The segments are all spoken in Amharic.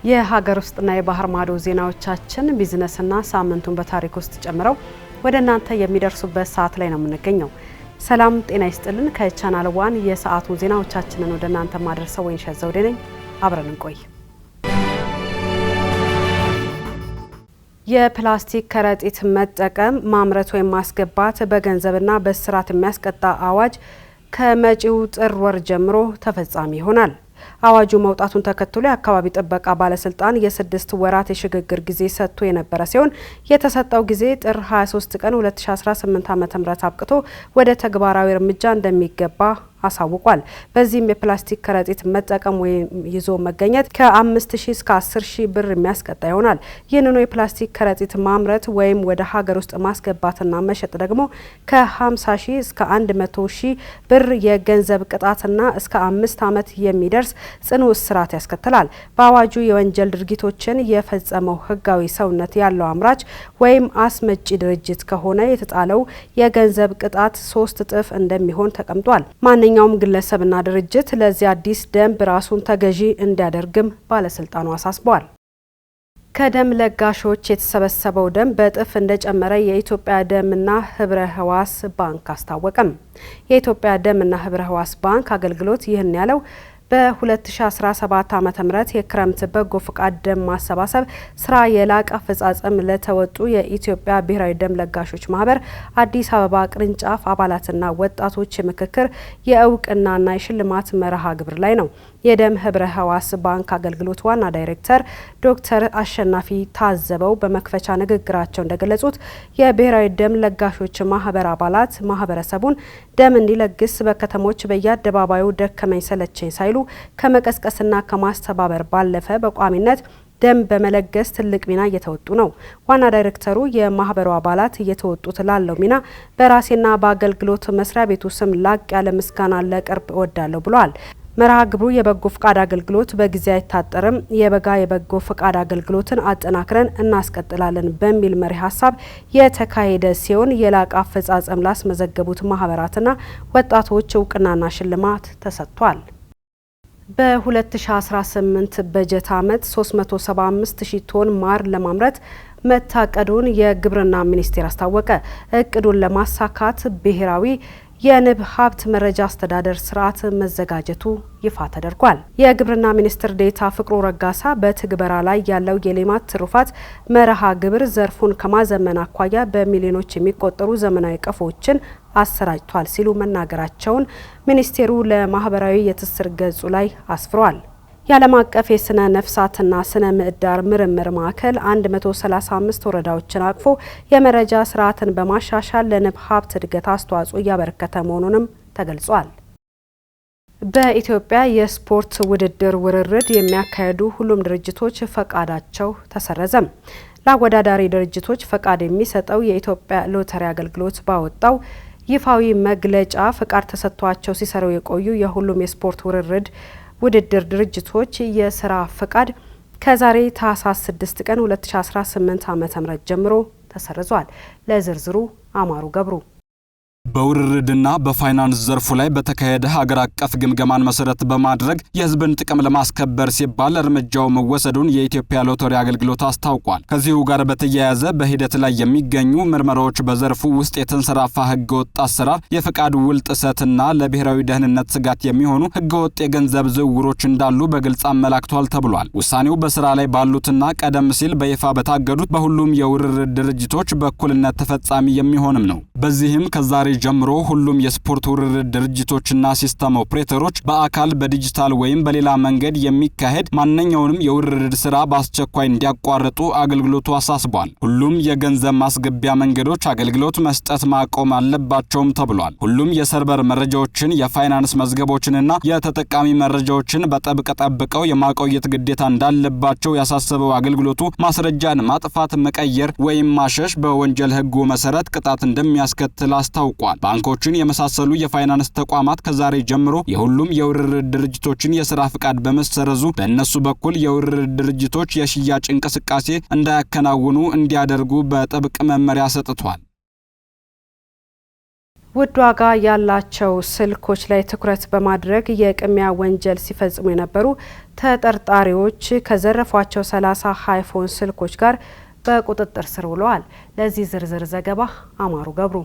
የሀገር ውስጥና የባህር ማዶ ዜናዎቻችን ቢዝነስና ሳምንቱን በታሪክ ውስጥ ጨምረው ወደ እናንተ የሚደርሱበት ሰዓት ላይ ነው የምንገኘው። ሰላም ጤና ይስጥልን። ከቻናል ዋን የሰዓቱ ዜናዎቻችንን ወደ እናንተ ማድረሰው ወይንሸት ዘውዴ ነኝ። አብረን እንቆይ። የፕላስቲክ ከረጢት መጠቀም ማምረት ወይም ማስገባት በገንዘብና በእስራት የሚያስቀጣ አዋጅ ከመጪው ጥር ወር ጀምሮ ተፈጻሚ ይሆናል። አዋጁ መውጣቱን ተከትሎ የአካባቢ ጥበቃ ባለስልጣን የ6 ወራት የሽግግር ጊዜ ሰጥቶ የነበረ ሲሆን የተሰጠው ጊዜ ጥር 23 ቀን 2018 ዓ.ም አብቅቶ ወደ ተግባራዊ እርምጃ እንደሚገባ አሳውቋል። በዚህም የፕላስቲክ ከረጢት መጠቀም ወይም ይዞ መገኘት ከ5000 እስከ 10000 ብር የሚያስቀጣ ይሆናል። ይህንኑ የፕላስቲክ ከረጢት ማምረት ወይም ወደ ሀገር ውስጥ ማስገባትና መሸጥ ደግሞ ከ50000 እስከ 100000 ብር የገንዘብ ቅጣትና እስከ 5 ዓመት የሚደርስ ጽኑ እስራት ያስከትላል። በአዋጁ የወንጀል ድርጊቶችን የፈጸመው ህጋዊ ሰውነት ያለው አምራች ወይም አስመጪ ድርጅት ከሆነ የተጣለው የገንዘብ ቅጣት 3 እጥፍ እንደሚሆን ተቀምጧል። ማንኛውም ግለሰብና ድርጅት ለዚህ አዲስ ደንብ ራሱን ተገዢ እንዲያደርግም ባለስልጣኑ አሳስበዋል። ከደም ለጋሾች የተሰበሰበው ደም በእጥፍ እንደጨመረ የኢትዮጵያ ደምና ህብረ ህዋስ ባንክ አስታወቀም። የኢትዮጵያ ደምና ህብረ ህዋስ ባንክ አገልግሎት ይህን ያለው በ2017 ዓ.ም የክረምት በጎ ፍቃድ ደም ማሰባሰብ ስራ የላቀ አፈጻጸም ለተወጡ የኢትዮጵያ ብሔራዊ ደም ለጋሾች ማህበር አዲስ አበባ ቅርንጫፍ አባላትና ወጣቶች የምክክር የእውቅናና የሽልማት መርሃ ግብር ላይ ነው። የደም ህብረ ህዋስ ባንክ አገልግሎት ዋና ዳይሬክተር ዶክተር አሸናፊ ታዘበው በመክፈቻ ንግግራቸው እንደገለጹት የብሔራዊ ደም ለጋሾች ማህበር አባላት ማህበረሰቡን ደም እንዲለግስ በከተሞች በየአደባባዩ ደከመኝ ሰለቸኝ ሳይሉ ከመቀስቀስና ከማስተባበር ባለፈ በቋሚነት ደም በመለገስ ትልቅ ሚና እየተወጡ ነው። ዋና ዳይሬክተሩ የማህበሩ አባላት እየተወጡት ላለው ሚና በራሴና በአገልግሎት መስሪያ ቤቱ ስም ላቅ ያለ ምስጋና ላቀርብ እወዳለሁ ብለዋል። መርሃ ግብሩ የበጎ ፍቃድ አገልግሎት በጊዜ አይታጠርም፣ የበጋ የበጎ ፍቃድ አገልግሎትን አጠናክረን እናስቀጥላለን በሚል መሪ ሀሳብ የተካሄደ ሲሆን የላቀ አፈጻጸም ላስመዘገቡት ማህበራትና ወጣቶች እውቅናና ሽልማት ተሰጥቷል። በ2018 በጀት ዓመት 375000 ቶን ማር ለማምረት መታቀዱን የግብርና ሚኒስቴር አስታወቀ። እቅዱን ለማሳካት ብሔራዊ የንብ ሀብት መረጃ አስተዳደር ስርዓት መዘጋጀቱ ይፋ ተደርጓል። የግብርና ሚኒስትር ዴኤታ ፍቅሩ ረጋሳ በትግበራ ላይ ያለው የሌማት ትሩፋት መርሃ ግብር ዘርፉን ከማዘመን አኳያ በሚሊዮኖች የሚቆጠሩ ዘመናዊ ቀፎዎችን አሰራጭቷል ሲሉ መናገራቸውን ሚኒስቴሩ ለማህበራዊ የትስስር ገጹ ላይ አስፍሯል። የዓለም አቀፍ የስነ ነፍሳትና ስነ ምህዳር ምርምር ማዕከል 135 ወረዳዎችን አቅፎ የመረጃ ስርዓትን በማሻሻል ለንብ ሀብት እድገት አስተዋጽኦ እያበረከተ መሆኑንም ተገልጿል። በኢትዮጵያ የስፖርት ውድድር ውርርድ የሚያካሂዱ ሁሉም ድርጅቶች ፈቃዳቸው ተሰረዘም። ለአወዳዳሪ ድርጅቶች ፈቃድ የሚሰጠው የኢትዮጵያ ሎተሪ አገልግሎት ባወጣው ይፋዊ መግለጫ ፈቃድ ተሰጥቷቸው ሲሰሩ የቆዩ የሁሉም የስፖርት ውድድር ድርጅቶች የስራ ፈቃድ ከዛሬ ታህሳስ 6 ቀን 2018 ዓ.ም ጀምሮ ተሰርዟል። ለዝርዝሩ አማሩ ገብሩ። በውርርድና በፋይናንስ ዘርፉ ላይ በተካሄደ ሀገር አቀፍ ግምገማን መሰረት በማድረግ የሕዝብን ጥቅም ለማስከበር ሲባል እርምጃው መወሰዱን የኢትዮጵያ ሎተሪ አገልግሎት አስታውቋል። ከዚሁ ጋር በተያያዘ በሂደት ላይ የሚገኙ ምርመራዎች በዘርፉ ውስጥ የተንሰራፋ ህገወጥ አሰራር፣ የፈቃድ ውል ጥሰትና ለብሔራዊ ደህንነት ስጋት የሚሆኑ ህገወጥ የገንዘብ ዝውውሮች እንዳሉ በግልጽ አመላክቷል ተብሏል። ውሳኔው በስራ ላይ ባሉትና ቀደም ሲል በይፋ በታገዱት በሁሉም የውርርድ ድርጅቶች በእኩልነት ተፈጻሚ የሚሆንም ነው። በዚህም ከዛሬ ጀምሮ ሁሉም የስፖርት ውርርድ ድርጅቶችና ሲስተም ኦፕሬተሮች በአካል በዲጂታል ወይም በሌላ መንገድ የሚካሄድ ማንኛውንም የውርርድ ስራ በአስቸኳይ እንዲያቋርጡ አገልግሎቱ አሳስቧል። ሁሉም የገንዘብ ማስገቢያ መንገዶች አገልግሎት መስጠት ማቆም አለባቸውም ተብሏል። ሁሉም የሰርቨር መረጃዎችን፣ የፋይናንስ መዝገቦችንና የተጠቃሚ መረጃዎችን በጥብቅ ጠብቀው የማቆየት ግዴታ እንዳለባቸው ያሳሰበው አገልግሎቱ ማስረጃን ማጥፋት፣ መቀየር ወይም ማሸሽ በወንጀል ህጉ መሰረት ቅጣት እንደሚያስከትል አስታውቋል። ባንኮችን የመሳሰሉ የፋይናንስ ተቋማት ከዛሬ ጀምሮ የሁሉም የውርርድ ድርጅቶችን የሥራ ፍቃድ በመሰረዙ በእነሱ በኩል የውርርድ ድርጅቶች የሽያጭ እንቅስቃሴ እንዳያከናውኑ እንዲያደርጉ በጥብቅ መመሪያ ሰጥቷል። ውድ ዋጋ ያላቸው ስልኮች ላይ ትኩረት በማድረግ የቅሚያ ወንጀል ሲፈጽሙ የነበሩ ተጠርጣሪዎች ከዘረፏቸው 30 አይፎን ስልኮች ጋር በቁጥጥር ስር ውለዋል። ለዚህ ዝርዝር ዘገባ አማሩ ገብሩ።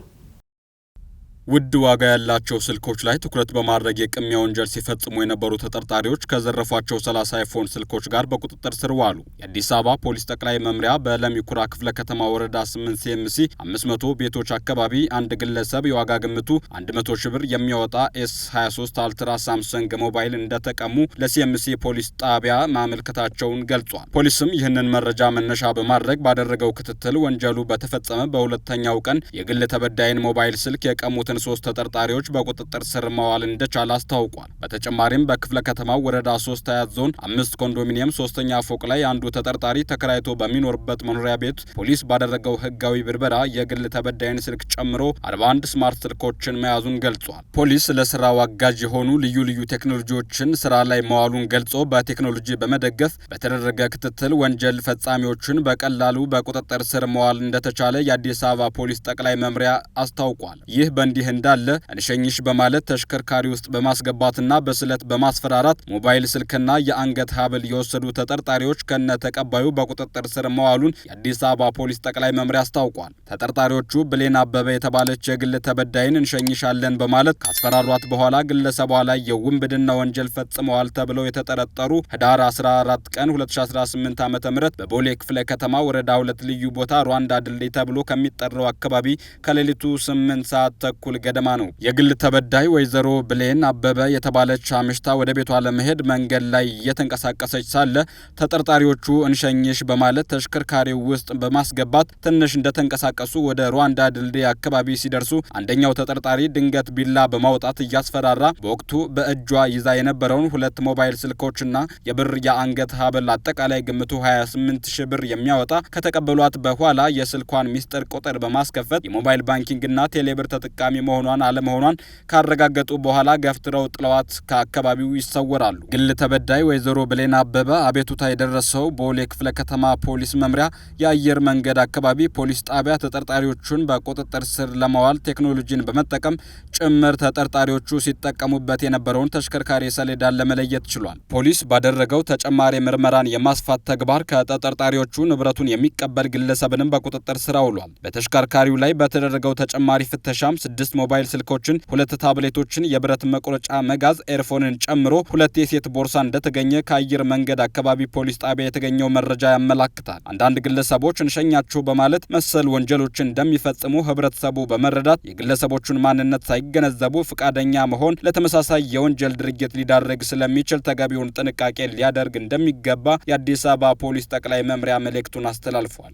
ውድ ዋጋ ያላቸው ስልኮች ላይ ትኩረት በማድረግ የቅሚያ ወንጀል ሲፈጽሙ የነበሩ ተጠርጣሪዎች ከዘረፏቸው 30 አይፎን ስልኮች ጋር በቁጥጥር ስር ዋሉ። የአዲስ አበባ ፖሊስ ጠቅላይ መምሪያ በለሚ ኩራ ክፍለ ከተማ ወረዳ 8 ሲኤምሲ 500 ቤቶች አካባቢ አንድ ግለሰብ የዋጋ ግምቱ 100 ሺህ ብር የሚያወጣ S23 አልትራ ሳምሰንግ ሞባይል እንደተቀሙ ለሲኤምሲ ፖሊስ ጣቢያ ማመልከታቸውን ገልጿል። ፖሊስም ይህንን መረጃ መነሻ በማድረግ ባደረገው ክትትል ወንጀሉ በተፈጸመ በሁለተኛው ቀን የግል ተበዳይን ሞባይል ስልክ የቀሙት 3 ተጠርጣሪዎች በቁጥጥር ስር መዋል እንደቻለ አስታውቋል። በተጨማሪም በክፍለ ከተማው ወረዳ 3 አያት ዞን 5 ኮንዶሚኒየም 3ኛ ፎቅ ላይ አንዱ ተጠርጣሪ ተከራይቶ በሚኖርበት መኖሪያ ቤት ፖሊስ ባደረገው ህጋዊ ብርበራ የግል ተበዳይን ስልክ ጨምሮ 41 ስማርት ስልኮችን መያዙን ገልጿል። ፖሊስ ለስራው አጋዥ የሆኑ ልዩ ልዩ ቴክኖሎጂዎችን ስራ ላይ መዋሉን ገልጾ በቴክኖሎጂ በመደገፍ በተደረገ ክትትል ወንጀል ፈጻሚዎችን በቀላሉ በቁጥጥር ስር መዋል እንደተቻለ የአዲስ አበባ ፖሊስ ጠቅላይ መምሪያ አስታውቋል። ይህ በእንዲህ እንዳለ እንሸኝሽ በማለት ተሽከርካሪ ውስጥ በማስገባትና በስለት በማስፈራራት ሞባይል ስልክና የአንገት ሀብል የወሰዱ ተጠርጣሪዎች ከነ ተቀባዩ በቁጥጥር ስር መዋሉን የአዲስ አበባ ፖሊስ ጠቅላይ መምሪያ አስታውቋል። ተጠርጣሪዎቹ ብሌን አበበ የተባለች የግል ተበዳይን እንሸኝሻለን በማለት ካስፈራሯት በኋላ ግለሰቧ ላይ የውንብድና ወንጀል ፈጽመዋል ተብለው የተጠረጠሩ ህዳር 14 ቀን 2018 ዓ.ም በቦሌ ክፍለ ከተማ ወረዳ 2 ልዩ ቦታ ሩዋንዳ ድልድይ ተብሎ ከሚጠራው አካባቢ ከሌሊቱ 8 ሰዓት ተኩል ገደማ ነው። የግል ተበዳይ ወይዘሮ ብሌን አበበ የተባለች አምሽታ ወደ ቤቷ ለመሄድ መንገድ ላይ እየተንቀሳቀሰች ሳለ ተጠርጣሪዎቹ እንሸኝሽ በማለት ተሽከርካሪው ውስጥ በማስገባት ትንሽ እንደተንቀሳቀሱ ወደ ሩዋንዳ ድልድይ አካባቢ ሲደርሱ አንደኛው ተጠርጣሪ ድንገት ቢላ በማውጣት እያስፈራራ በወቅቱ በእጇ ይዛ የነበረውን 2 ሞባይል ስልኮችና የብር የአንገት ሀብል አጠቃላይ ግምቱ 28 ሺህ ብር የሚያወጣ ከተቀበሏት በኋላ የስልኳን ሚስጥር ቁጥር በማስከፈት የሞባይል ባንኪንግና ቴሌብር ተጠቃሚ መሆኗን አለመሆኗን ካረጋገጡ በኋላ ገፍትረው ጥለዋት ከአካባቢው ይሰወራሉ። ግል ተበዳይ ወይዘሮ ብሌን አበበ አቤቱታ የደረሰው ቦሌ ክፍለ ከተማ ፖሊስ መምሪያ የአየር መንገድ አካባቢ ፖሊስ ጣቢያ ተጠርጣሪዎቹን በቁጥጥር ስር ለማዋል ቴክኖሎጂን በመጠቀም ጭምር ተጠርጣሪዎቹ ሲጠቀሙበት የነበረውን ተሽከርካሪ ሰሌዳን ለመለየት ችሏል። ፖሊስ ባደረገው ተጨማሪ ምርመራን የማስፋት ተግባር ከተጠርጣሪዎቹ ንብረቱን የሚቀበል ግለሰብንም በቁጥጥር ስር አውሏል። በተሽከርካሪው ላይ በተደረገው ተጨማሪ ፍተሻም 6 ሞባይል ስልኮችን፣ 2 ታብሌቶችን፣ የብረት መቁረጫ መጋዝ፣ ኤርፎንን ጨምሮ 2 የሴት ቦርሳ እንደተገኘ ከአየር መንገድ አካባቢ ፖሊስ ጣቢያ የተገኘው መረጃ ያመላክታል። አንዳንድ ግለሰቦች እንሸኛችሁ በማለት መሰል ወንጀሎችን እንደሚፈጽሙ ህብረተሰቡ በመረዳት የግለሰቦቹን ማንነት ሳይገነዘቡ ፈቃደኛ መሆን ለተመሳሳይ የወንጀል ድርጊት ሊዳረግ ስለሚችል ተገቢውን ጥንቃቄ ሊያደርግ እንደሚገባ የአዲስ አበባ ፖሊስ ጠቅላይ መምሪያ መልእክቱን አስተላልፏል።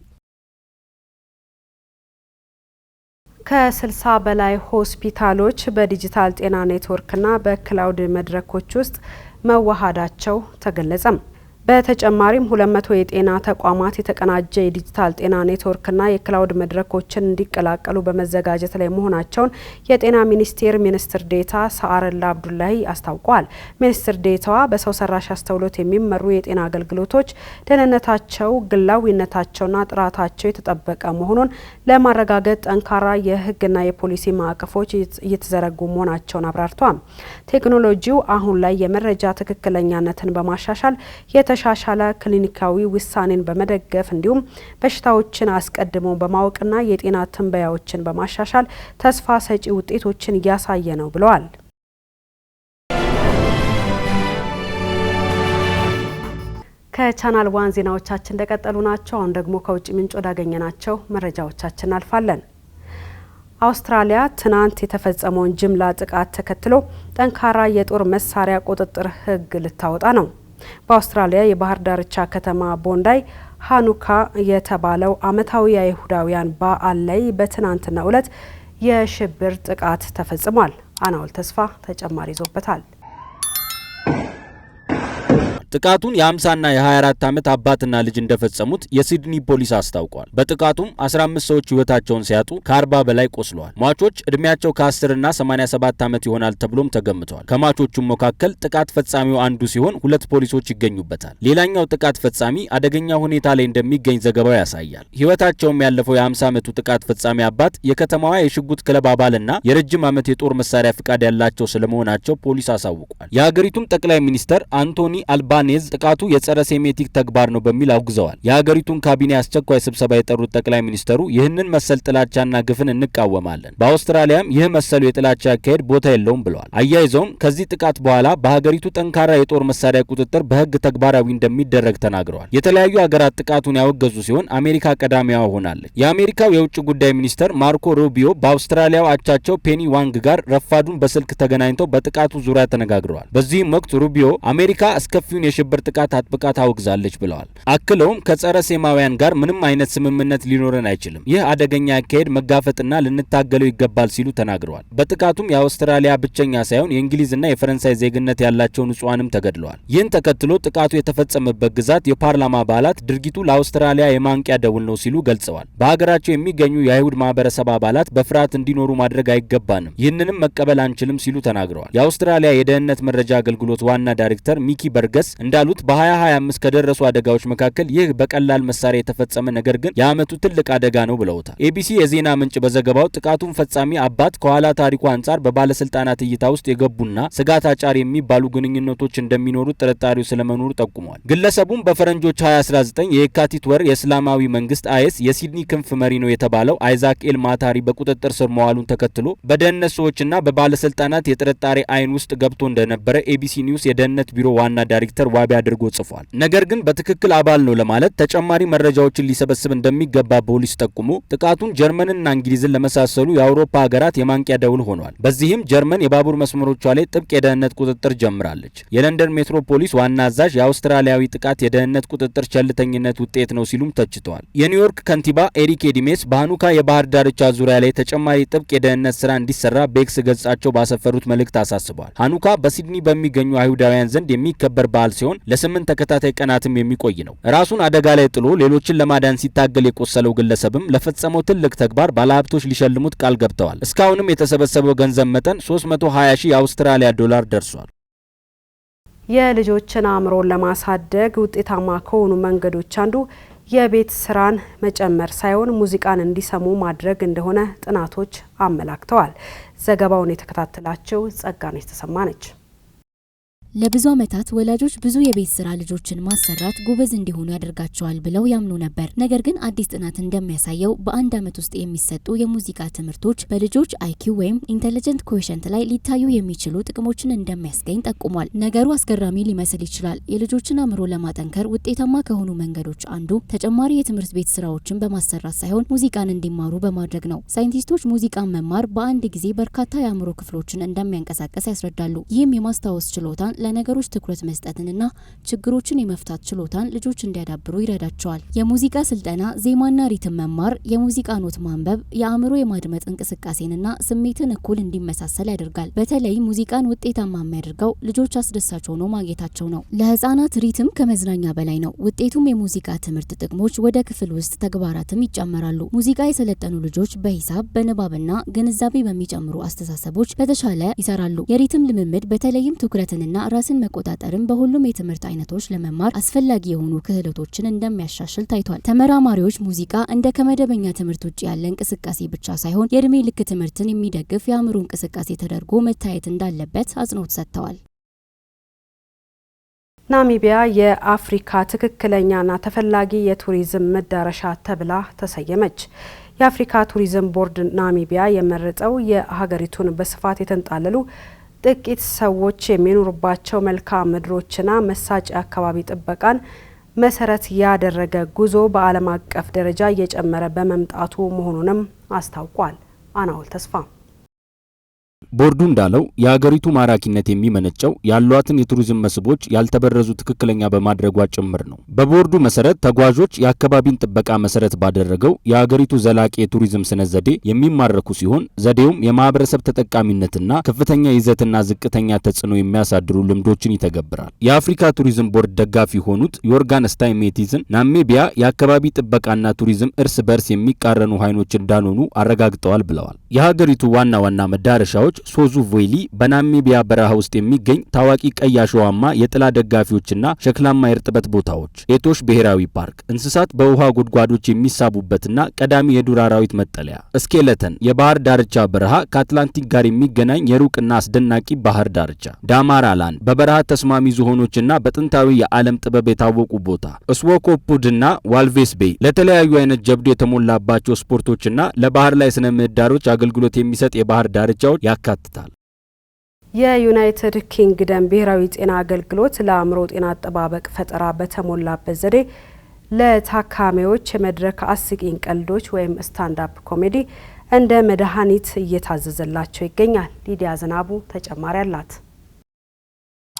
ከ60 በላይ ሆስፒታሎች በዲጂታል ጤና ኔትወርክና በክላውድ መድረኮች ውስጥ መዋሃዳቸው ተገለጸ። በተጨማሪም 200 የጤና ተቋማት የተቀናጀ የዲጂታል ጤና ኔትወርክና የክላውድ መድረኮችን እንዲቀላቀሉ በመዘጋጀት ላይ መሆናቸውን የጤና ሚኒስቴር ሚኒስትር ዴኤታ ሰዓረላ አብዱላሂ አስታውቀዋል። ሚኒስትር ዴኤታዋ በሰው ሰራሽ አስተውሎት የሚመሩ የጤና አገልግሎቶች ደህንነታቸው፣ ግላዊነታቸውና ጥራታቸው የተጠበቀ መሆኑን ለማረጋገጥ ጠንካራ የህግና የፖሊሲ ማዕቀፎች እየተዘረጉ መሆናቸውን አብራርተዋል። ቴክኖሎጂው አሁን ላይ የመረጃ ትክክለኛነትን በማሻሻል የተሻሻለ ክሊኒካዊ ውሳኔን በመደገፍ እንዲሁም በሽታዎችን አስቀድሞ በማወቅና የጤና ትንበያዎችን በማሻሻል ተስፋ ሰጪ ውጤቶችን እያሳየ ነው ብለዋል። ከቻናል ዋን ዜናዎቻችን እንደቀጠሉ ናቸው። አሁን ደግሞ ከውጭ ምንጭ ወዳገኘናቸው መረጃዎቻችን አልፋለን። አውስትራሊያ ትናንት የተፈጸመውን ጅምላ ጥቃት ተከትሎ ጠንካራ የጦር መሳሪያ ቁጥጥር ህግ ልታወጣ ነው። በአውስትራሊያ የባህር ዳርቻ ከተማ ቦንዳይ ሃኑካ የተባለው ዓመታዊ የአይሁዳውያን በዓል ላይ በትናንትናው ዕለት የሽብር ጥቃት ተፈጽሟል። አናውል ተስፋ ተጨማሪ ይዞበታል። ጥቃቱን የ50ና የ24 ዓመት አባትና ልጅ እንደፈጸሙት የሲድኒ ፖሊስ አስታውቋል። በጥቃቱም 15 ሰዎች ህይወታቸውን ሲያጡ ከ40 በላይ ቆስለዋል። ሟቾች እድሜያቸው ከ10 እና 87 ዓመት ይሆናል ተብሎም ተገምተዋል። ከሟቾቹም መካከል ጥቃት ፈጻሚው አንዱ ሲሆን 2 ፖሊሶች ይገኙበታል። ሌላኛው ጥቃት ፈጻሚ አደገኛ ሁኔታ ላይ እንደሚገኝ ዘገባው ያሳያል። ህይወታቸውም ያለፈው የ50 ዓመቱ ጥቃት ፈጻሚ አባት የከተማዋ የሽጉጥ ክለብ አባልና የረጅም ዓመት የጦር መሳሪያ ፍቃድ ያላቸው ስለመሆናቸው ፖሊስ አሳውቋል። የሀገሪቱም ጠቅላይ ሚኒስተር አንቶኒ አልባኔዝ ጥቃቱ የጸረ ሴሜቲክ ተግባር ነው በሚል አውግዘዋል። የሀገሪቱን ካቢኔ አስቸኳይ ስብሰባ የጠሩት ጠቅላይ ሚኒስተሩ ይህንን መሰል ጥላቻና ግፍን እንቃወማለን፣ በአውስትራሊያም ይህ መሰሉ የጥላቻ አካሄድ ቦታ የለውም ብለዋል። አያይዘውም ከዚህ ጥቃት በኋላ በሀገሪቱ ጠንካራ የጦር መሳሪያ ቁጥጥር በህግ ተግባራዊ እንደሚደረግ ተናግረዋል። የተለያዩ ሀገራት ጥቃቱን ያወገዙ ሲሆን አሜሪካ ቀዳሚዋ ሆናለች። የአሜሪካው የውጭ ጉዳይ ሚኒስተር ማርኮ ሩቢዮ በአውስትራሊያው አቻቸው ፔኒ ዋንግ ጋር ረፋዱን በስልክ ተገናኝተው በጥቃቱ ዙሪያ ተነጋግረዋል። በዚህም ወቅት ሩቢዮ አሜሪካ አስከፊውን የሽብር ጥቃት አጥብቃ ታወግዛለች ብለዋል። አክለውም ከጸረ ሴማውያን ጋር ምንም አይነት ስምምነት ሊኖረን አይችልም፣ ይህ አደገኛ አካሄድ መጋፈጥና ልንታገለው ይገባል ሲሉ ተናግረዋል። በጥቃቱም የአውስትራሊያ ብቸኛ ሳይሆን የእንግሊዝና የፈረንሳይ ዜግነት ያላቸው ንጹሃንም ተገድለዋል። ይህን ተከትሎ ጥቃቱ የተፈጸመበት ግዛት የፓርላማ አባላት ድርጊቱ ለአውስትራሊያ የማንቂያ ደውል ነው ሲሉ ገልጸዋል። በሀገራቸው የሚገኙ የአይሁድ ማህበረሰብ አባላት በፍርሃት እንዲኖሩ ማድረግ አይገባንም፣ ይህንንም መቀበል አንችልም ሲሉ ተናግረዋል። የአውስትራሊያ የደህንነት መረጃ አገልግሎት ዋና ዳይሬክተር ሚኪ በርገስ እንዳሉት በ2025 ከደረሱ አደጋዎች መካከል ይህ በቀላል መሳሪያ የተፈጸመ ነገር ግን የዓመቱ ትልቅ አደጋ ነው ብለውታል። ኤቢሲ የዜና ምንጭ በዘገባው ጥቃቱን ፈጻሚ አባት ከኋላ ታሪኩ አንጻር በባለስልጣናት እይታ ውስጥ የገቡና ስጋት አጫሪ የሚባሉ ግንኙነቶች እንደሚኖሩ ጥርጣሬው ስለመኖሩ ጠቁሟል። ግለሰቡም በፈረንጆች 2019 የካቲት ወር የእስላማዊ መንግስት አይኤስ የሲድኒ ክንፍ መሪ ነው የተባለው አይዛክ ኤል ማታሪ በቁጥጥር ስር መዋሉን ተከትሎ በደህንነት ሰዎችና በባለስልጣናት የጥርጣሬ አይን ውስጥ ገብቶ እንደነበረ ኤቢሲ ኒውስ የደህንነት ቢሮ ዋና ዳይሬክተር ዋቢ አድርጎ ጽፏል። ነገር ግን በትክክል አባል ነው ለማለት ተጨማሪ መረጃዎችን ሊሰበስብ እንደሚገባ ፖሊስ ጠቁሞ ጥቃቱን ጀርመንና እንግሊዝን ለመሳሰሉ የአውሮፓ ሀገራት የማንቂያ ደውል ሆኗል። በዚህም ጀርመን የባቡር መስመሮቿ ላይ ጥብቅ የደህንነት ቁጥጥር ጀምራለች። የለንደን ሜትሮፖሊስ ዋና አዛዥ የአውስትራሊያዊ ጥቃት የደህንነት ቁጥጥር ቸልተኝነት ውጤት ነው ሲሉም ተችተዋል። የኒውዮርክ ከንቲባ ኤሪክ ኤዲሜስ በሃኑካ የባህር ዳርቻ ዙሪያ ላይ ተጨማሪ ጥብቅ የደህንነት ስራ እንዲሰራ በኤክስ ገጻቸው ባሰፈሩት መልእክት አሳስበዋል። ሃኑካ በሲድኒ በሚገኙ አይሁዳውያን ዘንድ የሚከበር በዓል ሲሆን ለ8 ተከታታይ ቀናትም የሚቆይ ነው። ራሱን አደጋ ላይ ጥሎ ሌሎችን ለማዳን ሲታገል የቆሰለው ግለሰብም ለፈጸመው ትልቅ ተግባር ባለሀብቶች ሊሸልሙት ቃል ገብተዋል። እስካሁንም የተሰበሰበው ገንዘብ መጠን 320,000 የአውስትራሊያ ዶላር ደርሷል። የልጆችን አእምሮን ለማሳደግ ውጤታማ ከሆኑ መንገዶች አንዱ የቤት ስራን መጨመር ሳይሆን ሙዚቃን እንዲሰሙ ማድረግ እንደሆነ ጥናቶች አመላክተዋል። ዘገባውን የተከታተላቸው ጸጋነች ተሰማ ነች። ለብዙ ዓመታት ወላጆች ብዙ የቤት ስራ ልጆችን ማሰራት ጎበዝ እንዲሆኑ ያደርጋቸዋል ብለው ያምኑ ነበር። ነገር ግን አዲስ ጥናት እንደሚያሳየው በአንድ ዓመት ውስጥ የሚሰጡ የሙዚቃ ትምህርቶች በልጆች አይኪው ወይም ኢንተለጀንት ኮኤሽንት ላይ ሊታዩ የሚችሉ ጥቅሞችን እንደሚያስገኝ ጠቁሟል። ነገሩ አስገራሚ ሊመስል ይችላል። የልጆችን አእምሮ ለማጠንከር ውጤታማ ከሆኑ መንገዶች አንዱ ተጨማሪ የትምህርት ቤት ስራዎችን በማሰራት ሳይሆን ሙዚቃን እንዲማሩ በማድረግ ነው። ሳይንቲስቶች ሙዚቃን መማር በአንድ ጊዜ በርካታ የአእምሮ ክፍሎችን እንደሚያንቀሳቀስ ያስረዳሉ። ይህም የማስታወስ ችሎታን፣ ለነገሮች ትኩረት መስጠትንና ችግሮችን የመፍታት ችሎታን ልጆች እንዲያዳብሩ ይረዳቸዋል። የሙዚቃ ስልጠና፣ ዜማና ሪትም መማር፣ የሙዚቃ ኖት ማንበብ የአእምሮ የማድመጥ እንቅስቃሴንና ስሜትን እኩል እንዲመሳሰል ያደርጋል። በተለይ ሙዚቃን ውጤታማ የሚያደርገው ልጆች አስደሳች ሆኖ ማግኘታቸው ነው። ለህፃናት ሪትም ከመዝናኛ በላይ ነው። ውጤቱም የሙዚቃ ትምህርት ጥቅሞች ወደ ክፍል ውስጥ ተግባራትም ይጨመራሉ። ሙዚቃ የሰለጠኑ ልጆች በሂሳብ በንባብና ግንዛቤ በሚጨምሩ አስተሳሰቦች በተሻለ ይሰራሉ። የሪትም ልምምድ በተለይም ትኩረትንና ራስን መቆጣጠርን በሁሉም የትምህርት አይነቶች ለመማር አስፈላጊ የሆኑ ክህሎቶችን እንደሚያሻሽል ታይቷል። ተመራማሪዎች ሙዚቃ እንደ ከመደበኛ ትምህርት ውጭ ያለ እንቅስቃሴ ብቻ ሳይሆን የእድሜ ልክ ትምህርትን የሚደግፍ የአእምሮ እንቅስቃሴ ተደርጎ መታየት እንዳለበት አጽንኦት ሰጥተዋል። ናሚቢያ የአፍሪካ ትክክለኛና ተፈላጊ የቱሪዝም መዳረሻ ተብላ ተሰየመች። የአፍሪካ ቱሪዝም ቦርድ ናሚቢያ የመረጠው የሀገሪቱን በስፋት የተንጣለሉ ጥቂት ሰዎች የሚኖሩባቸው መልክዓ ምድሮችና መሳጭ አካባቢ ጥበቃን መሰረት ያደረገ ጉዞ በዓለም አቀፍ ደረጃ እየጨመረ በመምጣቱ መሆኑንም አስታውቋል። አናውል ተስፋ ቦርዱ እንዳለው የሀገሪቱ ማራኪነት የሚመነጨው ያሏትን የቱሪዝም መስህቦች ያልተበረዙ ትክክለኛ በማድረጓ ጭምር ነው። በቦርዱ መሰረት ተጓዦች የአካባቢን ጥበቃ መሰረት ባደረገው የሀገሪቱ ዘላቂ የቱሪዝም ስነ ዘዴ የሚማረኩ ሲሆን ዘዴውም የማህበረሰብ ተጠቃሚነትና ከፍተኛ ይዘትና ዝቅተኛ ተጽዕኖ የሚያሳድሩ ልምዶችን ይተገብራል። የአፍሪካ ቱሪዝም ቦርድ ደጋፊ የሆኑት ዮርጋን ስታይንሜቲዝን ናሚቢያ የአካባቢ ጥበቃና ቱሪዝም እርስ በርስ የሚቃረኑ ኃይሎች እንዳልሆኑ አረጋግጠዋል ብለዋል። የሀገሪቱ ዋና ዋና መዳረሻዎች ሶዙ ቬሊ በናሚቢያ በረሃ ውስጥ የሚገኝ ታዋቂ ቀይ አሸዋማ የጥላ ደጋፊዎችና ሸክላማ የእርጥበት ቦታዎች፣ ኤቶሽ ብሔራዊ ፓርክ፣ እንስሳት በውሃ ጉድጓዶች የሚሳቡበትና ቀዳሚ የዱር አራዊት መጠለያ፣ ስኬለተን የባህር ዳርቻ በረሃ ከአትላንቲክ ጋር የሚገናኝ የሩቅና አስደናቂ ባህር ዳርቻ፣ ዳማራላንድ በበረሃ ተስማሚ ዝሆኖችና በጥንታዊ የዓለም ጥበብ የታወቁ ቦታ፣ ስዎኮፑድና ዋልቬስ ቤይ ለተለያዩ አይነት ጀብዱ የተሞላባቸው ስፖርቶችና ለባህር ላይ ስነ ምህዳሮች አገልግሎት የሚሰጥ የባህር ዳርቻዎች ያካትታል። የዩናይትድ ኪንግደም ብሔራዊ ጤና አገልግሎት ለአእምሮ ጤና አጠባበቅ ፈጠራ በተሞላበት ዘዴ ለታካሚዎች የመድረክ አስቂኝ ቀልዶች ወይም ስታንድ አፕ ኮሜዲ እንደ መድኃኒት እየታዘዘላቸው ይገኛል። ሊዲያ ዝናቡ ተጨማሪ አላት።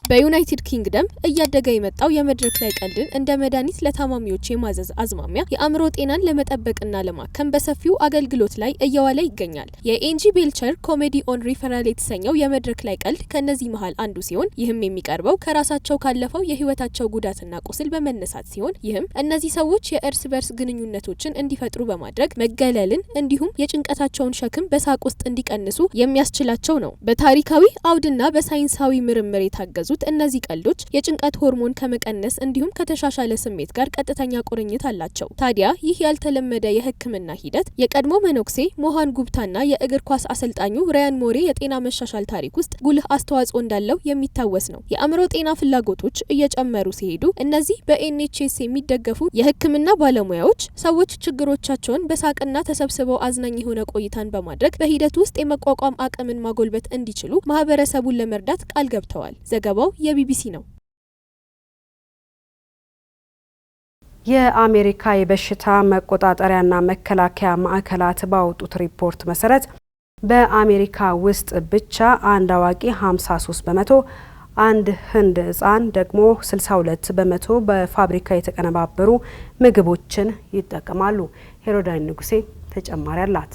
በዩናይትድ ኪንግደም እያደገ የመጣው የመድረክ ላይ ቀልድን እንደ መድኃኒት ለታማሚዎች የማዘዝ አዝማሚያ የአእምሮ ጤናን ለመጠበቅና ለማከም በሰፊው አገልግሎት ላይ እየዋለ ይገኛል። የኤንጂ ቤልቸር ኮሜዲ ኦን ሪፈራል የተሰኘው የመድረክ ላይ ቀልድ ከነዚህ መሃል አንዱ ሲሆን ይህም የሚቀርበው ከራሳቸው ካለፈው የህይወታቸው ጉዳትና ቁስል በመነሳት ሲሆን ይህም እነዚህ ሰዎች የእርስ በርስ ግንኙነቶችን እንዲፈጥሩ በማድረግ መገለልን እንዲሁም የጭንቀታቸውን ሸክም በሳቅ ውስጥ እንዲቀንሱ የሚያስችላቸው ነው። በታሪካዊ አውድና በሳይንሳዊ ምርምር የታገዙት እነዚህ ቀልዶች የጭንቀት ሆርሞን ከመቀነስ እንዲሁም ከተሻሻለ ስሜት ጋር ቀጥተኛ ቁርኝት አላቸው። ታዲያ ይህ ያልተለመደ የህክምና ሂደት የቀድሞ መነኩሴ ሞሃን ጉብታና የእግር ኳስ አሰልጣኙ ራያን ሞሬ የጤና መሻሻል ታሪክ ውስጥ ጉልህ አስተዋጽኦ እንዳለው የሚታወስ ነው። የአእምሮ ጤና ፍላጎቶች እየጨመሩ ሲሄዱ እነዚህ በኤንኤችኤስ የሚደገፉ የህክምና ባለሙያዎች ሰዎች ችግሮቻቸውን በሳቅና ተሰብስበው አዝናኝ የሆነ ቆይታን በማድረግ በሂደቱ ውስጥ የመቋቋም አቅምን ማጎልበት እንዲችሉ ማህበረሰቡን ለመርዳት ቃል ገብተዋል። ዘገባው የቢቢሲ ነው። የአሜሪካ የበሽታ መቆጣጠሪያና መከላከያ ማዕከላት ባወጡት ሪፖርት መሰረት በአሜሪካ ውስጥ ብቻ አንድ አዋቂ 53 በመቶ፣ አንድ ህንድ ህጻን ደግሞ 62 በመቶ በፋብሪካ የተቀነባበሩ ምግቦችን ይጠቀማሉ። ሄሮዳይን ንጉሴ ተጨማሪ አላት።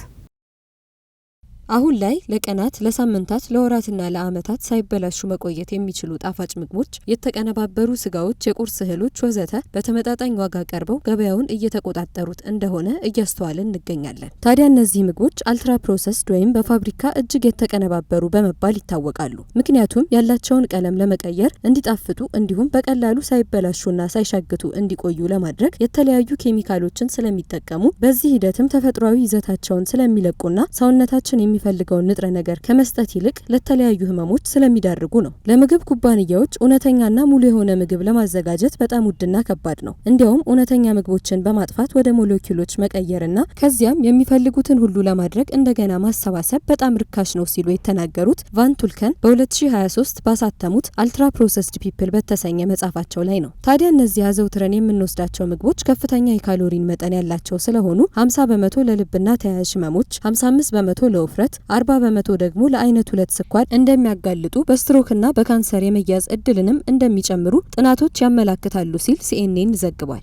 አሁን ላይ ለቀናት፣ ለሳምንታት፣ ለወራትና ለዓመታት ሳይበላሹ መቆየት የሚችሉ ጣፋጭ ምግቦች፣ የተቀነባበሩ ስጋዎች፣ የቁርስ እህሎች ወዘተ በተመጣጣኝ ዋጋ ቀርበው ገበያውን እየተቆጣጠሩት እንደሆነ እያስተዋልን እንገኛለን። ታዲያ እነዚህ ምግቦች አልትራ ፕሮሰስድ ወይም በፋብሪካ እጅግ የተቀነባበሩ በመባል ይታወቃሉ። ምክንያቱም ያላቸውን ቀለም ለመቀየር እንዲጣፍጡ እንዲሁም በቀላሉ ሳይበላሹና ሳይሻግቱ እንዲቆዩ ለማድረግ የተለያዩ ኬሚካሎችን ስለሚጠቀሙ በዚህ ሂደትም ተፈጥሯዊ ይዘታቸውን ስለሚለቁና ሰውነታችን የሚፈልገውን ንጥረ ነገር ከመስጠት ይልቅ ለተለያዩ ህመሞች ስለሚዳርጉ ነው። ለምግብ ኩባንያዎች እውነተኛና ሙሉ የሆነ ምግብ ለማዘጋጀት በጣም ውድና ከባድ ነው። እንዲያውም እውነተኛ ምግቦችን በማጥፋት ወደ ሞለኪውሎች መቀየርና ከዚያም የሚፈልጉትን ሁሉ ለማድረግ እንደገና ማሰባሰብ በጣም ርካሽ ነው ሲሉ የተናገሩት ቫን ቱልከን በ2023 ባሳተሙት አልትራ ፕሮሰስድ ፒፕል በተሰኘ መጽሐፋቸው ላይ ነው። ታዲያ እነዚህ አዘውትረን የምንወስዳቸው ምግቦች ከፍተኛ የካሎሪን መጠን ያላቸው ስለሆኑ 50 በመቶ ለልብና ተያያዥ ህመሞች፣ 55 በመቶ ለውፍረት፣ 40 በመቶ ደግሞ ለአይነት 2 ስኳር እንደሚያጋልጡ በስትሮክና በካንሰር የመያዝ እድልንም እንደሚጨምሩ ጥናቶች ያመላክታሉ ሲል ሲኤንኤን ዘግቧል።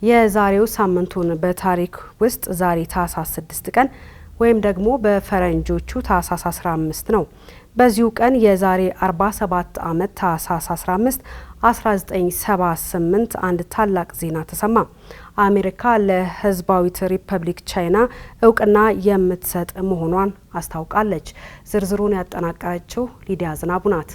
የዛሬው ሳምንቱን በታሪክ ውስጥ ዛሬ ታህሳስ 6 ቀን ወይም ደግሞ በፈረንጆቹ ታህሳስ 15 ነው። በዚሁ ቀን የዛሬ 47 ዓመት ታህሳስ 15 1978 አንድ ታላቅ ዜና ተሰማ። አሜሪካ ለሕዝባዊት ሪፐብሊክ ቻይና እውቅና የምትሰጥ መሆኗን አስታውቃለች። ዝርዝሩን ያጠናቀረችው ሊዲያ ዝናቡ ናት።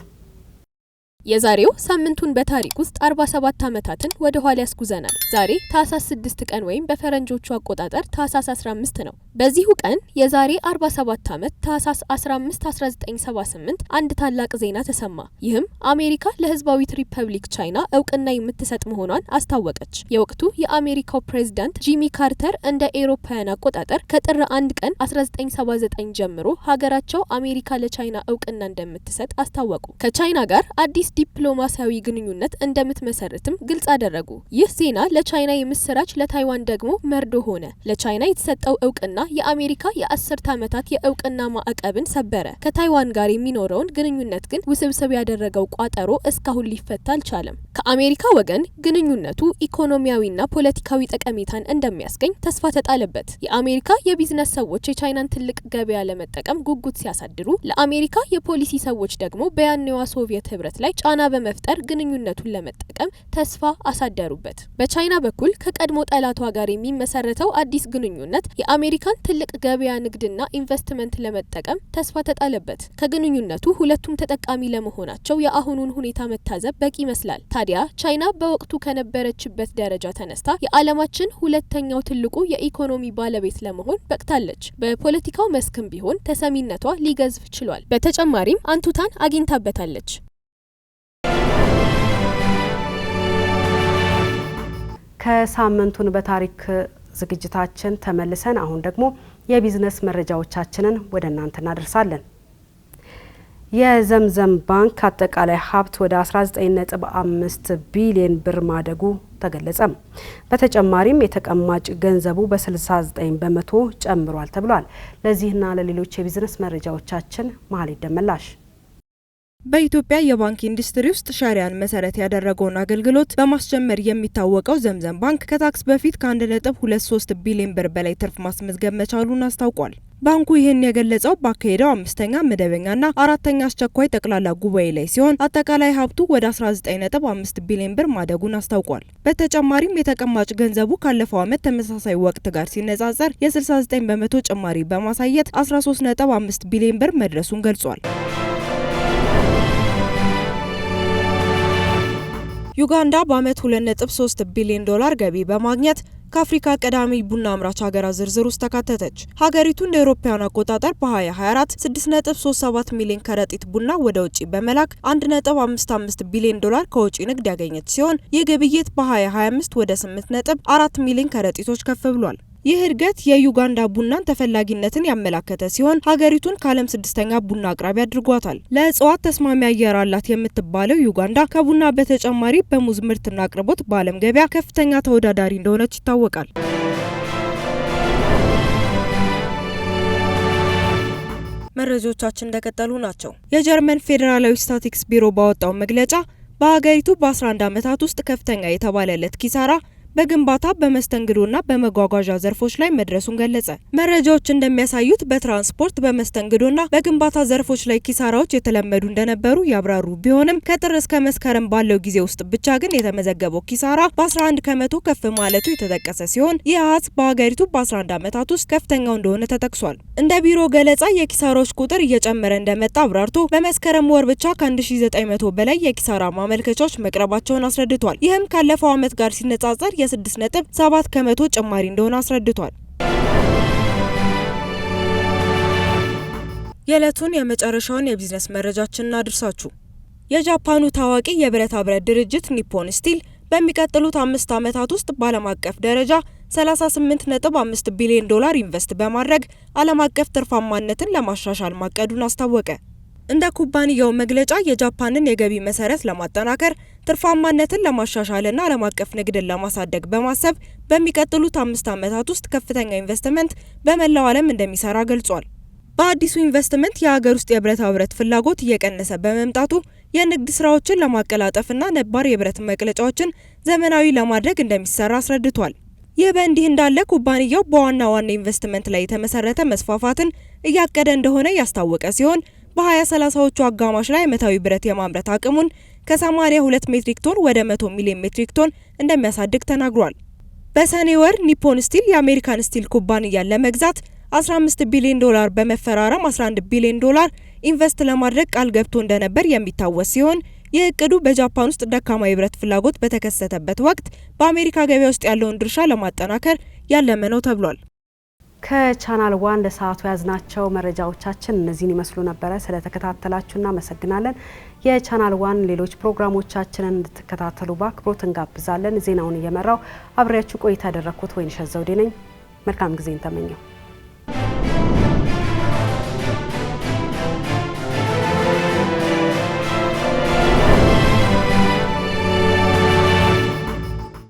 የዛሬው ሳምንቱን በታሪክ ውስጥ 47 ዓመታትን ወደ ኋላ ያስጉዘናል። ዛሬ ታህሳስ 6 ቀን ወይም በፈረንጆቹ አቆጣጠር ታህሳስ 15 ነው። በዚሁ ቀን የዛሬ 47 ዓመት ታህሳስ 15 1978 አንድ ታላቅ ዜና ተሰማ። ይህም አሜሪካ ለሕዝባዊት ሪፐብሊክ ቻይና እውቅና የምትሰጥ መሆኗን አስታወቀች። የወቅቱ የአሜሪካው ፕሬዝዳንት ጂሚ ካርተር እንደ ኤሮፓውያን አቆጣጠር ከጥር 1 ቀን 1979 ጀምሮ ሀገራቸው አሜሪካ ለቻይና እውቅና እንደምትሰጥ አስታወቁ። ከቻይና ጋር አዲስ አዲስ ዲፕሎማሲያዊ ግንኙነት እንደምትመሰርትም ግልጽ አደረጉ። ይህ ዜና ለቻይና የምስራች፣ ለታይዋን ደግሞ መርዶ ሆነ። ለቻይና የተሰጠው እውቅና የአሜሪካ የ10 ዓመታት የእውቅና ማዕቀብን ሰበረ። ከታይዋን ጋር የሚኖረውን ግንኙነት ግን ውስብስብ ያደረገው ቋጠሮ እስካሁን ሊፈታ አልቻለም። ከአሜሪካ ወገን ግንኙነቱ ኢኮኖሚያዊና ፖለቲካዊ ጠቀሜታን እንደሚያስገኝ ተስፋ ተጣለበት። የአሜሪካ የቢዝነስ ሰዎች የቻይናን ትልቅ ገበያ ለመጠቀም ጉጉት ሲያሳድሩ፣ ለአሜሪካ የፖሊሲ ሰዎች ደግሞ በያኔዋ ሶቪየት ህብረት ላይ ጫና በመፍጠር ግንኙነቱን ለመጠቀም ተስፋ አሳደሩበት። በቻይና በኩል ከቀድሞ ጠላቷ ጋር የሚመሰረተው አዲስ ግንኙነት የአሜሪካን ትልቅ ገበያ ንግድና ኢንቨስትመንት ለመጠቀም ተስፋ ተጣለበት። ከግንኙነቱ ሁለቱም ተጠቃሚ ለመሆናቸው የአሁኑን ሁኔታ መታዘብ በቂ ይመስላል። ታዲያ ቻይና በወቅቱ ከነበረችበት ደረጃ ተነስታ የዓለማችን ሁለተኛው ትልቁ የኢኮኖሚ ባለቤት ለመሆን በቅታለች። በፖለቲካው መስክም ቢሆን ተሰሚነቷ ሊገዝፍ ችሏል። በተጨማሪም አንቱታን አግኝታበታለች። ከሳምንቱን በታሪክ ዝግጅታችን ተመልሰን አሁን ደግሞ የቢዝነስ መረጃዎቻችንን ወደ እናንተ እናደርሳለን። የዘምዘም ባንክ አጠቃላይ ሀብት ወደ 19.5 ቢሊዮን ብር ማደጉ ተገለጸ። በተጨማሪም የተቀማጭ ገንዘቡ በ69 በመቶ ጨምሯል ተብሏል። ለዚህና ለሌሎች የቢዝነስ መረጃዎቻችን መሀሌት ደመላሽ። በኢትዮጵያ የባንክ ኢንዱስትሪ ውስጥ ሸሪያን መሰረት ያደረገውን አገልግሎት በማስጀመር የሚታወቀው ዘምዘም ባንክ ከታክስ በፊት ከ1.23 ቢሊዮን ብር በላይ ትርፍ ማስመዝገብ መቻሉን አስታውቋል። ባንኩ ይህን የገለጸው ባካሄደው 5ኛ መደበኛና 4ኛ አስቸኳይ ጠቅላላ ጉባኤ ላይ ሲሆን አጠቃላይ ሀብቱ ወደ 19.5 ቢሊዮን ብር ማደጉን አስታውቋል። በተጨማሪም የተቀማጭ ገንዘቡ ካለፈው ዓመት ተመሳሳይ ወቅት ጋር ሲነጻጸር የ69 በመቶ ጭማሪ በማሳየት 13.5 ቢሊዮን ብር መድረሱን ገልጿል። ዩጋንዳ በአመት 2.3 ቢሊዮን ዶላር ገቢ በማግኘት ከአፍሪካ ቀዳሚ ቡና አምራች ሀገራት ዝርዝር ውስጥ ተካተተች። ሀገሪቱ እንደ አውሮፓውያን አቆጣጠር በ2024 6.37 ሚሊዮን ከረጢት ቡና ወደ ውጪ በመላክ 1.55 ቢሊዮን ዶላር ከውጪ ንግድ ያገኘች ሲሆን ይህ ግብይት በ2025 ወደ 8.4 ሚሊዮን ከረጢቶች ከፍ ብሏል። ይህ እድገት የዩጋንዳ ቡናን ተፈላጊነትን ያመላከተ ሲሆን ሀገሪቱን ከዓለም 6ኛ ቡና አቅራቢ አድርጓታል። ለእጽዋት ተስማሚ አየር አላት የምትባለው ዩጋንዳ ከቡና በተጨማሪ በሙዝ ምርትና አቅርቦት በዓለም ገበያ ከፍተኛ ተወዳዳሪ እንደሆነች ይታወቃል። መረጃዎቻችን እንደቀጠሉ ናቸው። የጀርመን ፌዴራላዊ ስታቲክስ ቢሮ ባወጣው መግለጫ በሀገሪቱ በ11 ዓመታት ውስጥ ከፍተኛ የተባለለት ኪሳራ በግንባታ በመስተንግዶና በመጓጓዣ ዘርፎች ላይ መድረሱን ገለጸ። መረጃዎች እንደሚያሳዩት በትራንስፖርት በመስተንግዶና በግንባታ ዘርፎች ላይ ኪሳራዎች የተለመዱ እንደነበሩ ያብራሩ ቢሆንም ከጥር እስከ መስከረም ባለው ጊዜ ውስጥ ብቻ ግን የተመዘገበው ኪሳራ በ11 ከመቶ ከፍ ማለቱ የተጠቀሰ ሲሆን ይህ አሃዝ በሀገሪቱ በ11 ዓመታት ውስጥ ከፍተኛው እንደሆነ ተጠቅሷል። እንደ ቢሮ ገለጻ የኪሳራዎች ቁጥር እየጨመረ እንደመጣ አብራርቶ በመስከረም ወር ብቻ ከ1900 በላይ የኪሳራ ማመልከቻዎች መቅረባቸውን አስረድቷል። ይህም ካለፈው ዓመት ጋር ሲነጻጸር የ6.7 ከመቶ ጭማሪ እንደሆነ አስረድቷል። የዕለቱን የመጨረሻውን የቢዝነስ መረጃችንን አድርሳችሁ የጃፓኑ ታዋቂ የብረታ ብረት ድርጅት ኒፖን ስቲል በሚቀጥሉት 5 ዓመታት ውስጥ በዓለም አቀፍ ደረጃ 38.5 ቢሊዮን ዶላር ኢንቨስት በማድረግ ዓለም አቀፍ ትርፋማነትን ለማሻሻል ማቀዱን አስታወቀ። እንደ ኩባንያው መግለጫ የጃፓንን የገቢ መሰረት ለማጠናከር ትርፋማነትን ለማሻሻልና ዓለም አቀፍ ንግድን ለማሳደግ በማሰብ በሚቀጥሉት 5 ዓመታት ውስጥ ከፍተኛ ኢንቨስትመንት በመላው ዓለም እንደሚሰራ ገልጿል። በአዲሱ ኢንቨስትመንት የሀገር ውስጥ የብረታ ብረት ፍላጎት እየቀነሰ በመምጣቱ የንግድ ስራዎችን ለማቀላጠፍና ነባር የብረት መቅለጫዎችን ዘመናዊ ለማድረግ እንደሚሰራ አስረድቷል። ይህ በእንዲህ እንዳለ ኩባንያው በዋና ኢንቨስትመንት ላይ የተመሰረተ መስፋፋትን እያቀደ እንደሆነ ያስታወቀ ሲሆን በ2030ዎቹ አጋማሽ ላይ ዓመታዊ ብረት የማምረት አቅሙን ከ82 ሜትሪክ ቶን ወደ 100 ሚሊዮን ሜትሪክ ቶን እንደሚያሳድግ ተናግሯል። በሰኔ ወር ኒፖን ስቲል የአሜሪካን ስቲል ኩባንያን ለመግዛት 15 ቢሊዮን ዶላር በመፈራረም 11 ቢሊዮን ዶላር ኢንቨስት ለማድረግ ቃል ገብቶ እንደነበር የሚታወስ ሲሆን ይህ እቅዱ በጃፓን ውስጥ ደካማ የብረት ፍላጎት በተከሰተበት ወቅት በአሜሪካ ገበያ ውስጥ ያለውን ድርሻ ለማጠናከር ያለመ ነው ተብሏል። ከቻናል ዋን ለሰዓቱ ያዝናቸው መረጃዎቻችን እነዚህን ይመስሉ ነበረ። ስለተከታተላችሁ እናመሰግናለን። የቻናል ዋን ሌሎች ፕሮግራሞቻችንን እንድትከታተሉ በአክብሮት እንጋብዛለን። ዜናውን እየመራው አብሬያችሁ ቆይታ ያደረኩት ወይንሸት ዘውዴ ነኝ። መልካም ጊዜን ተመኘው።